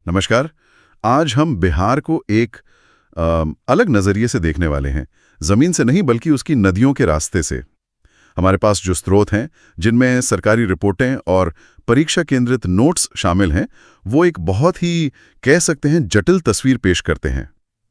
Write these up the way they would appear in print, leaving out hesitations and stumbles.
नमस्कार। आज हम बिहार को एक अलग नज़रिए से देखने वाले हैं। ज़मीन से नहीं बल्कि उसकी नदियों के रास्ते से। हमारे पास जो स्रोत हैं, जिनमें सरकारी रिपोर्टें और परीक्षा केंद्रित नोट्स शामिल हैं, वो एक बहुत ही कह सकते हैं जटिल तस्वीर पेश करते हैं।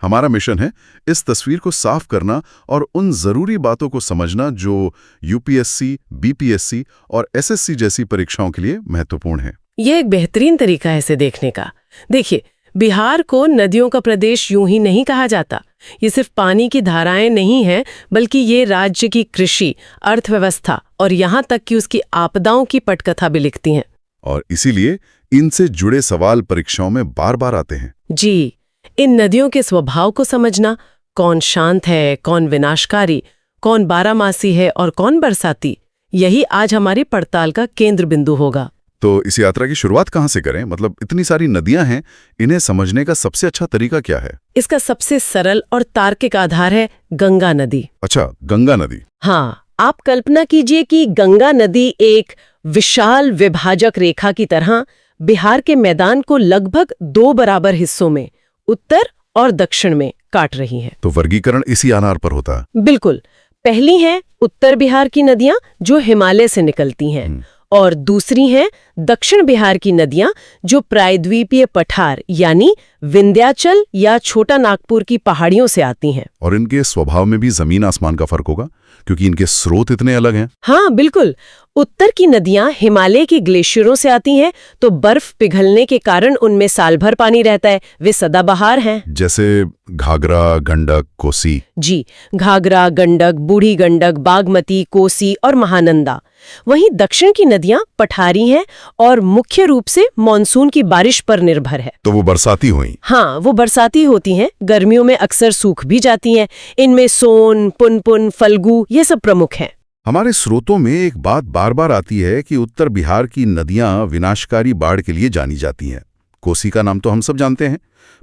हमारा मिशन है इस तस्वीर को साफ करना और उन ज़रूरी बातों को समझना जो यूपीएससी, बीपीएससी और एसएससी जैसी परीक्षाओं के लिए महत्वपूर्ण है। यह एक बेहतरीन तरीका है इसे देखने का। देखिए, बिहार को नदियों का प्रदेश यूं ही नहीं कहा जाता। ये सिर्फ पानी की धाराएं नहीं हैं, बल्कि ये राज्य की कृषि, अर्थव्यवस्था और यहाँ तक कि उसकी आपदाओं की पटकथा भी लिखती हैं। और इसीलिए इनसे जुड़े सवाल परीक्षाओं में बार बार आते हैं। जी, इन नदियों के स्वभाव को समझना, कौन शांत है, कौन विनाशकारी, कौन बारहमासी है और कौन बरसाती, यही आज हमारी पड़ताल का केंद्र बिंदु होगा। तो इस यात्रा की शुरुआत कहाँ से करें? मतलब इतनी सारी नदियां हैं, इन्हें समझने का सबसे अच्छा तरीका क्या है? इसका सबसे सरल और तार्किक आधार है गंगा नदी। अच्छा, गंगा नदी। हाँ, आप कल्पना कीजिए कि गंगा नदी एक विशाल विभाजक रेखा की तरह बिहार के मैदान को लगभग 2 बराबर हिस्सों में, उत्तर और दक्षिण में काट रही है। तो वर्गीकरण इसी आधार पर होता है? बिल्कुल। पहली है उत्तर बिहार की नदियां जो हिमालय से निकलती हैं, और दूसरी हैं दक्षिण बिहार की नदियां जो प्रायद्वीपीय पठार यानी विंध्याचल या छोटा नागपुर की पहाड़ियों से आती हैं। और इनके स्वभाव में भी जमीन आसमान का फर्क होगा, क्योंकि इनके स्रोत इतने अलग हैं। हाँ, बिल्कुल। उत्तर की नदियां हिमालय के ग्लेशियरों से आती हैं, तो बर्फ पिघलने के कारण उनमें साल भर पानी रहता है। वे सदाबहार हैं। जैसे घाघरा, गंडक, कोसी। जी, घाघरा, गंडक, बूढ़ी गंडक, बागमती, कोसी और महानंदा। वहीं दक्षिण की नदियां पठारी हैं और मुख्य रूप से मानसून की बारिश पर निर्भर है। तो वो बरसाती हुई? हाँ, वो बरसाती होती हैं। गर्मियों में अक्सर सूख भी जाती हैं। इनमें सोन, पुनपुन, फल्गु ये सब प्रमुख हैं। हमारे स्रोतों में एक बात बार बार आती है कि उत्तर बिहार की नदियां विनाशकारी बाढ़ के लिए जानी जाती हैं। कोसी का नाम तो हम सब जानते हैं,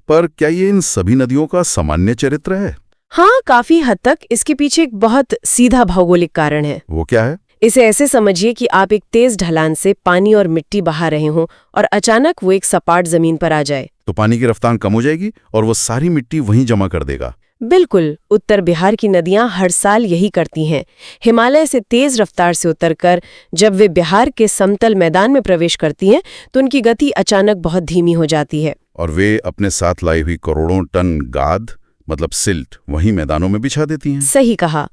पर क्या ये इन सभी नदियों का सामान्य चरित्र है? हाँ, काफी हद तक। इसके पीछे एक बहुत सीधा भौगोलिक कारण है। वो क्या है? इसे ऐसे समझिए कि आप एक तेज ढलान से पानी और मिट्टी बहा रहे हों और अचानक वो एक सपाट जमीन पर आ जाए। तो पानी की रफ्तार कम हो जाएगी और वो सारी मिट्टी वहीं जमा कर देगा। बिल्कुल। उत्तर बिहार की नदियां हर साल यही करती हैं। हिमालय से तेज रफ्तार से उतरकर जब वे बिहार के समतल मैदान में प्रवेश करती हैं, तो उनकी गति अचानक बहुत धीमी हो जाती है। और वे अपने साथ लाई हुई करोड़ों टन गाद, मतलब सिल्ट, वहीं मैदानों में बिछा देती हैं। सही कहा।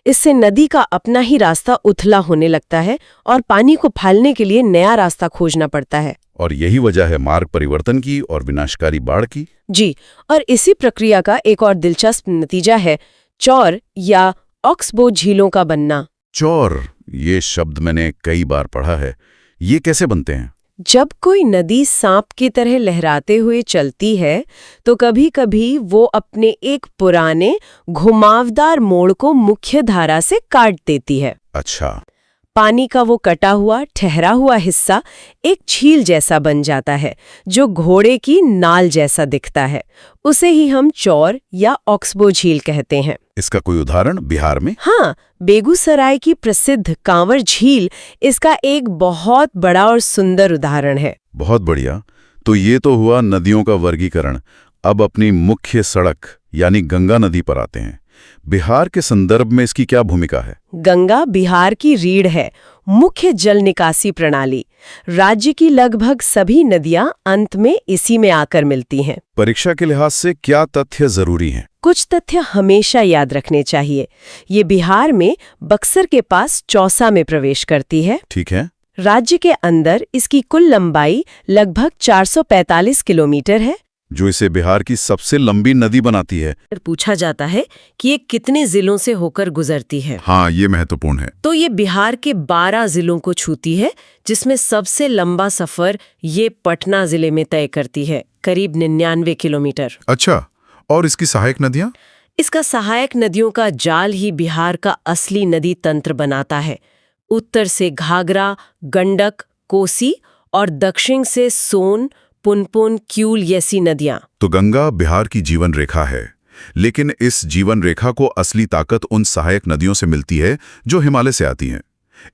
इससे नदी का अपना ही रास्ता उथला होने लगता है और पानी को फालने के लिए नया रास्ता खोजना पड़ता है। और यही वजह है मार्ग परिवर्तन की और विनाशकारी बाढ़ की। जी, और इसी प्रक्रिया का एक और दिलचस्प नतीजा है चौर या ऑक्सबो झीलों का बनना। चौर, ये शब्द मैंने कई बार पढ़ा है। ये कैसे बनते हैं? जब कोई नदी सांप की तरह लहराते हुए चलती है, तो कभी-कभी वो अपने एक पुराने घुमावदार मोड़ को मुख्य धारा से काट देती है। अच्छा। पानी का वो कटा हुआ, ठहरा हुआ हिस्सा एक झील जैसा बन जाता है, जो घोड़े की नाल जैसा दिखता है। उसे ही हम चौर या ऑक्सबो झील कहते हैं। इसका कोई उदाहरण बिहार में? हाँ, बेगूसराय की प्रसिद्ध कांवर झील इसका एक बहुत बड़ा और सुंदर उदाहरण है। बहुत बढ़िया। तो ये तो हुआ नदियों का वर्गीकरण। अब अपनी मुख्य सड़क यानी गंगा नदी पर आते हैं। बिहार के संदर्भ में इसकी क्या भूमिका है? गंगा बिहार की रीढ़ है, मुख्य जल निकासी प्रणाली। राज्य की लगभग सभी नदियां अंत में इसी में आकर मिलती हैं। परीक्षा के लिहाज से क्या तथ्य जरूरी हैं? कुछ तथ्य हमेशा याद रखने चाहिए। ये बिहार में बक्सर के पास चौसा में प्रवेश करती है। ठीक है। राज्य के अंदर इसकी कुल लंबाई लगभग 445 किलोमीटर है, जो इसे बिहार की सबसे लंबी नदी बनाती है। पूछा जाता है कि ये कितने जिलों से होकर गुजरती है। हाँ, ये महत्वपूर्ण है। तो ये बिहार के 12 जिलों को छूती है, जिसमें सबसे लंबा सफर ये पटना जिले में तय करती है, करीब 99 किलोमीटर। अच्छा, और इसकी सहायक नदियां? इसका सहायक नदियों का जाल ही बिहार का असली नदी तंत्र बनाता है। उत्तर से घाघरा, गंडक, कोसी और दक्षिण से सोन, पुनपुन, क्यूल जैसी नदियां। तो गंगा बिहार की जीवन रेखा है, लेकिन इस जीवन रेखा को असली ताकत उन सहायक नदियों से मिलती है जो हिमालय से आती हैं।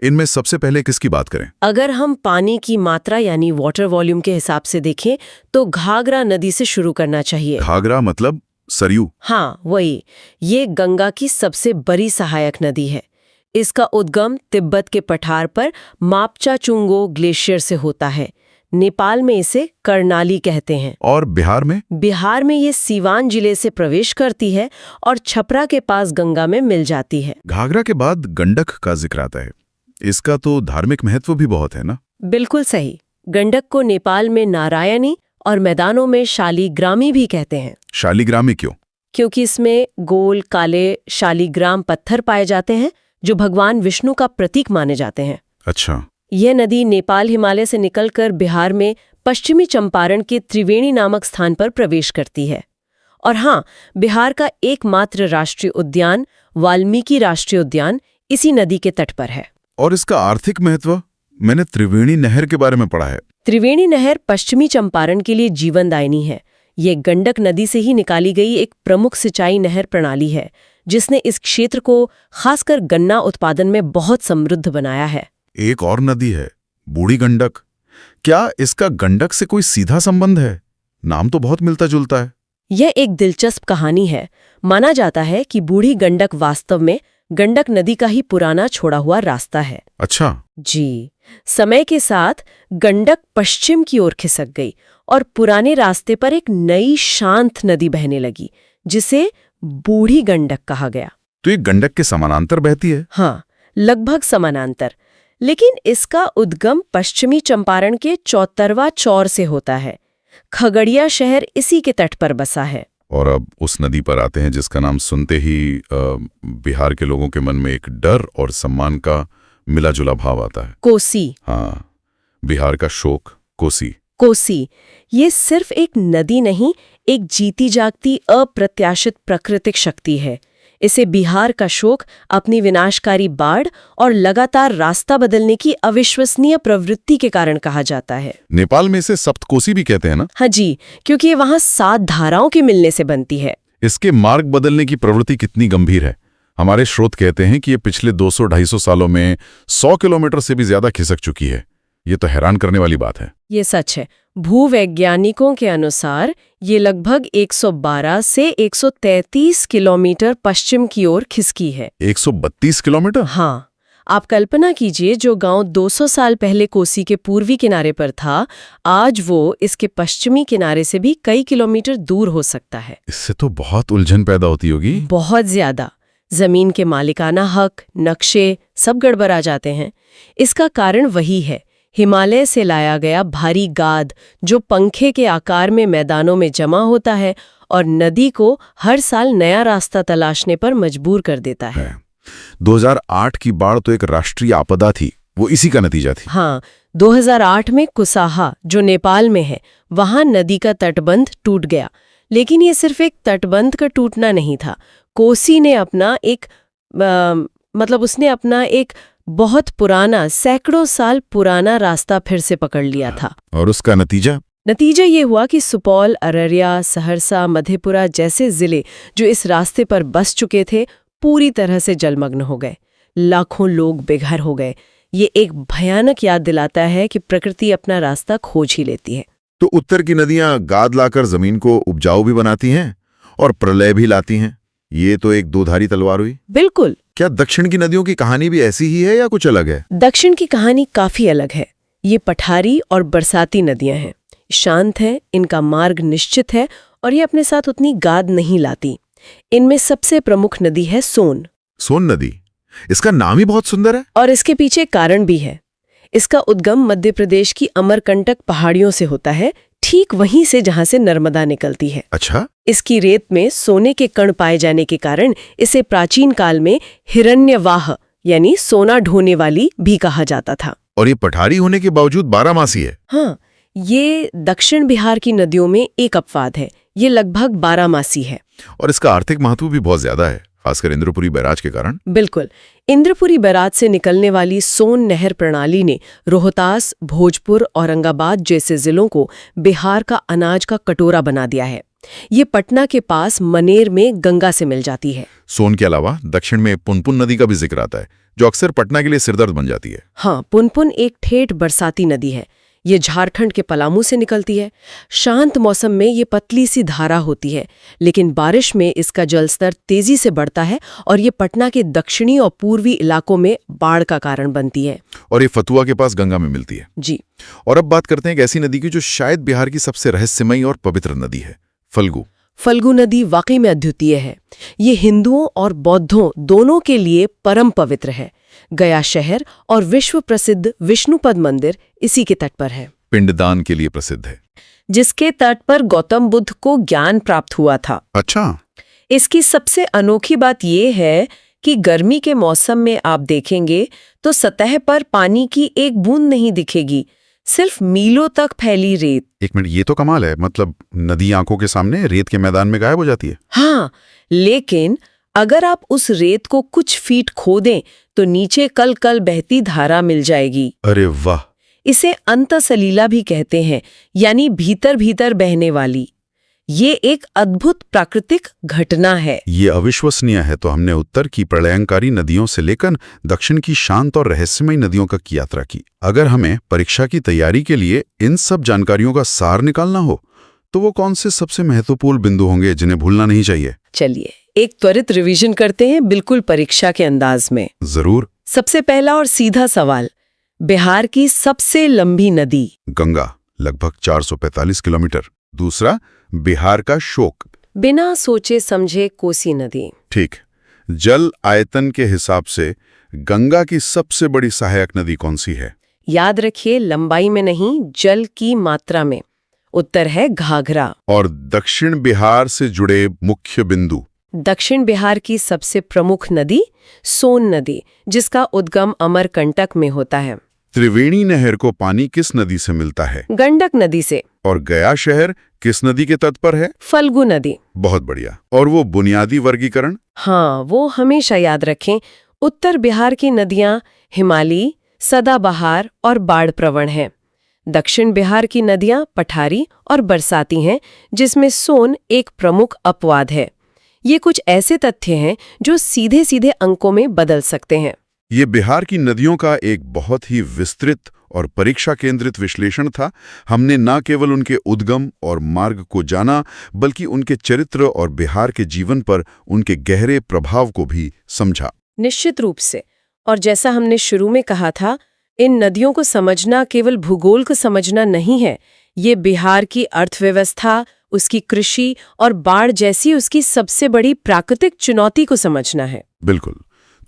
इनमें सबसे पहले किसकी बात करें? अगर हम पानी की मात्रा यानी वाटर वॉल्यूम के हिसाब से देखें तो घाघरा नदी से शुरू करना चाहिए। घाघरा मतलब सरयू? हाँ, वही। ये गंगा की सबसे बड़ी सहायक नदी है। इसका उद्गम तिब्बत के पठार पर मापचाचुंगो ग्लेशियर से होता है। नेपाल में इसे कर्णाली कहते हैं। और बिहार में? बिहार में ये सीवान जिले से प्रवेश करती है और छपरा के पास गंगा में मिल जाती है। घाघरा के बाद गंडक का जिक्र आता है। इसका तो धार्मिक महत्व भी बहुत है ना? बिल्कुल सही। गंडक को नेपाल में नारायणी और मैदानों में शालिग्रामी भी कहते हैं। शालिग्रामी क्यों? क्योंकि इसमें गोल काले शालिग्राम पत्थर पाए जाते हैं जो भगवान विष्णु का प्रतीक माने जाते हैं। अच्छा। यह नदी नेपाल हिमालय से निकलकर बिहार में पश्चिमी चंपारण के त्रिवेणी नामक स्थान पर प्रवेश करती है। और हाँ, बिहार का एकमात्र राष्ट्रीय उद्यान वाल्मीकि राष्ट्रीय उद्यान इसी नदी के तट पर है। और इसका आर्थिक महत्व? मैंने त्रिवेणी नहर के बारे में पढ़ा है। त्रिवेणी नहर पश्चिमी चंपारण के लिए जीवनदायिनी है। ये गंडक नदी से ही निकाली गई एक प्रमुख सिंचाई नहर प्रणाली है जिसने इस क्षेत्र को खासकर गन्ना उत्पादन में बहुत समृद्ध बनाया है। एक और नदी है, बूढ़ी गंडक। क्या इसका गंडक से कोई सीधा संबंध है? नाम तो बहुत मिलता जुलता है। यह एक दिलचस्प कहानी है। माना जाता है कि बूढ़ी गंडक वास्तव में गंडक नदी का ही पुराना छोड़ा हुआ रास्ता है। अच्छा जी। समय के साथ गंडक पश्चिम की ओर खिसक गई और पुराने रास्ते पर एक नई शांत नदी बहने लगी जिसे बूढ़ी गंडक कहा गया। तो ये गंडक के समानांतर बहती है? हाँ, लगभग समानांतर। लेकिन इसका उद्गम पश्चिमी चंपारण के चौतरवा चौर से होता है। खगड़िया शहर इसी के तट पर बसा है। और अब उस नदी पर आते हैं जिसका नाम सुनते ही बिहार के लोगों के मन में एक डर और सम्मान का मिला जुला भाव आता है। कोसी। हाँ, बिहार का शोक कोसी। कोसी ये सिर्फ एक नदी नहीं, एक जीती जागती अप्रत्याशित प्राकृतिक शक्ति है। इसे बिहार का शोक अपनी विनाशकारी बाढ़ और लगातार रास्ता बदलने की अविश्वसनीय प्रवृत्ति के कारण कहा जाता है। नेपाल में इसे सप्तकोसी भी कहते हैं ना? हाँ जी, क्योंकि ये वहाँ 7 धाराओं के मिलने से बनती है। इसके मार्ग बदलने की प्रवृत्ति कितनी गंभीर है। हमारे स्रोत कहते हैं कि ये पिछले 200-250 सालों में 100 किलोमीटर से भी ज्यादा खिसक चुकी है। ये तो हैरान करने वाली बात है। ये सच है। भूवैज्ञानिकों के अनुसार ये लगभग 112 से 133 किलोमीटर पश्चिम की ओर खिसकी है। 132 किलोमीटर? हाँ, आप कल्पना कीजिए, जो गांव 200 साल पहले कोसी के पूर्वी किनारे पर था, आज वो इसके पश्चिमी किनारे से भी कई किलोमीटर दूर हो सकता है। इससे तो बहुत उलझन पैदा होती होगी। बहुत ज्यादा। जमीन के मालिकाना हक, नक्शे सब गड़बड़ा जाते हैं। इसका कारण वही है, हिमालय से लाया गया भारी गाद जो पंखे के आकार में मैदानों में जमा होता है और नदी को हर साल नया रास्ता तलाशने पर मजबूर कर देता है। 2008 की बाढ़ तो एक राष्ट्रीय आपदा थी, वो इसी का नतीजा थी। हाँ, 2008 में कुसाहा जो नेपाल में है, वहां नदी का तटबंध टूट गया। लेकिन ये सिर्फ एक तटबंध का टूटना नहीं था। कोसी ने अपना एक बहुत पुराना, सैकड़ों साल पुराना रास्ता फिर से पकड़ लिया था। और उसका नतीजा ये हुआ कि सुपौल, अररिया, सहरसा, मधेपुरा जैसे जिले जो इस रास्ते पर बस चुके थे, पूरी तरह से जलमग्न हो गए। लाखों लोग बेघर हो गए। ये एक भयानक याद दिलाता है कि प्रकृति अपना रास्ता खोज ही लेती है। तो उत्तर की नदियां गाद लाकर जमीन को उपजाऊ भी बनाती हैं और प्रलय भी लाती हैं। ये तो एक दोधारी तलवार हुई। बिल्कुल। क्या दक्षिण की नदियों की कहानी भी ऐसी ही है या कुछ अलग है? दक्षिण की कहानी काफी अलग है। ये पठारी और बरसाती नदियां हैं। शांत है, इनका मार्ग निश्चित है और ये अपने साथ उतनी गाद नहीं लाती। इनमें सबसे प्रमुख नदी है सोन। सोन नदी, इसका नाम ही बहुत सुंदर है। और इसके पीछे कारण भी है। इसका उद्गम मध्य प्रदेश की अमरकंटक पहाड़ियों से होता है, ठीक वहीं से जहां से नर्मदा निकलती है। अच्छा। इसकी रेत में सोने के कण पाए जाने के कारण इसे प्राचीन काल में हिरण्यवाह यानी सोना ढोने वाली भी कहा जाता था। और ये पठारी होने के बावजूद बारहमासी है। हाँ, ये दक्षिण बिहार की नदियों में एक अपवाद है। ये लगभग बारहमासी है। और इसका आर्थिक महत्व भी बहुत ज्यादा है, खासकर इंद्रपुरी बैराज के कारण। बिल्कुल। इंद्रपुरी बैराज से निकलने वाली सोन नहर प्रणाली ने रोहतास, भोजपुर, औरंगाबाद जैसे जिलों को बिहार का अनाज का कटोरा बना दिया है। ये पटना के पास मनेर में गंगा से मिल जाती है। सोन के अलावा दक्षिण में पुनपुन नदी का भी जिक्र आता है, जो अक्सर पटना के लिए सिरदर्द बन जाती है। हाँ, पुनपुन एक ठेठ बरसाती नदी है। ये झारखंड के पलामू से निकलती है। शांत मौसम में ये पतली सी धारा होती है, लेकिन बारिश में इसका जलस्तर तेजी से बढ़ता है और ये पटना के दक्षिणी और पूर्वी इलाकों में बाढ़ का कारण बनती है। और ये फतुआ के पास गंगा में मिलती है। जी। और अब बात करते हैं एक ऐसी नदी की जो शायद बिहार की सबसे रहस्यमयी और पवित्र नदी है, फल्गु। फल्गु नदी वाकई में अद्वितीय है। ये हिंदुओं और बौद्धों दोनों के लिए परम पवित्र है। गया शहर और विश्व प्रसिद्ध विष्णुपद मंदिर इसी के तट पर है। पिंडदान के लिए प्रसिद्ध है, जिसके तट पर गौतम बुद्ध को ज्ञान प्राप्त हुआ था। अच्छा। इसकी सबसे अनोखी बात यह है कि गर्मी के मौसम में आप देखेंगे तो सतह पर पानी की एक बूंद नहीं दिखेगी, सिर्फ मीलों तक फैली रेत। एक मिनट, ये तो कमाल है। मतलब नदी आंखों के सामने रेत के मैदान में गायब हो जाती है। हाँ, लेकिन अगर आप उस रेत को कुछ फीट खोदें तो नीचे कल कल बहती धारा मिल जाएगी। अरे वाह! इसे अंतसलीला भी कहते हैं, यानी भीतर भीतर बहने वाली। ये एक अद्भुत प्राकृतिक घटना है। ये अविश्वसनीय है। तो हमने उत्तर की प्रलयंकारी नदियों से लेकर दक्षिण की शांत और रहस्यमयी नदियों तक की यात्रा की। अगर हमें परीक्षा की तैयारी के लिए इन सब जानकारियों का सार निकालना हो तो वो कौन से सबसे महत्वपूर्ण बिंदु होंगे जिन्हें भूलना नहीं चाहिए? चलिए एक त्वरित रिवीजन करते हैं, बिल्कुल परीक्षा के अंदाज में। जरूर। सबसे पहला और सीधा सवाल, बिहार की सबसे लंबी नदी? गंगा, लगभग 445 किलोमीटर। दूसरा, बिहार का शोक? बिना सोचे समझे कोसी नदी। ठीक। जल आयतन के हिसाब से गंगा की सबसे बड़ी सहायक नदी कौन सी है? याद रखिए, लंबाई में नहीं, जल की मात्रा में। उत्तर है घाघरा। और दक्षिण बिहार से जुड़े मुख्य बिंदु? दक्षिण बिहार की सबसे प्रमुख नदी सोन नदी, जिसका उद्गम अमरकंटक में होता है। त्रिवेणी नहर को पानी किस नदी से मिलता है? गंडक नदी से। और गया शहर किस नदी के तट पर है? फल्गु नदी। बहुत बढ़िया। और वो बुनियादी वर्गीकरण? हाँ, वो हमेशा याद रखें। उत्तर बिहार की नदियां हिमालयी, सदाबहार और बाढ़ प्रवण हैं। दक्षिण बिहार की नदियां पठारी और बरसाती हैं, जिसमें सोन एक प्रमुख अपवाद है। ये कुछ ऐसे तथ्य हैं जो सीधे सीधे अंकों में बदल सकते हैं। ये बिहार की नदियों का एक बहुत ही विस्तृत और परीक्षा केंद्रित विश्लेषण था। हमने न केवल उनके उद्गम और मार्ग को जाना, बल्कि उनके चरित्र और बिहार के जीवन पर उनके गहरे प्रभाव को भी समझा। निश्चित रूप से। और जैसा हमने शुरू में कहा था, इन नदियों को समझना केवल भूगोल को समझना नहीं है। ये बिहार की अर्थव्यवस्था, उसकी कृषि और बाढ़ जैसी उसकी सबसे बड़ी प्राकृतिक चुनौती को समझना है। बिल्कुल।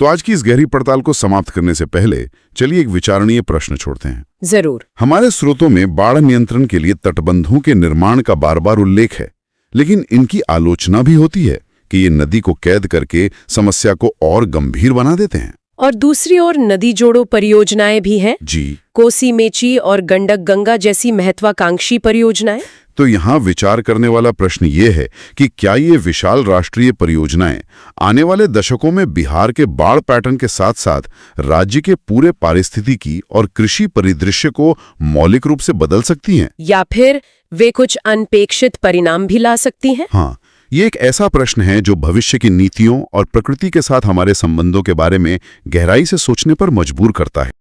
तो आज की इस गहरी पड़ताल को समाप्त करने से पहले चलिए एक विचारणीय प्रश्न छोड़ते हैं। जरूर। हमारे स्रोतों में बाढ़ नियंत्रण के लिए तटबंधों के निर्माण का बार बार उल्लेख है, लेकिन इनकी आलोचना भी होती है कि ये नदी को कैद करके समस्या को और गंभीर बना देते हैं। और दूसरी ओर नदी जोड़ो परियोजनाएं भी हैं। जी। कोसी मेची और गंडक गंगा जैसी महत्वाकांक्षी परियोजनाएं। तो यहाँ विचार करने वाला प्रश्न ये है कि क्या ये विशाल राष्ट्रीय परियोजनाएं आने वाले दशकों में बिहार के बाढ़ पैटर्न के साथ साथ राज्य के पूरे पारिस्थितिकी और कृषि परिदृश्य को मौलिक रूप से बदल सकती हैं? या फिर वे कुछ अनपेक्षित परिणाम भी ला सकती हैं? हाँ, ये एक ऐसा प्रश्न है जो भविष्य की नीतियों और प्रकृति के साथ हमारे संबंधों के बारे में गहराई से सोचने पर मजबूर करता है।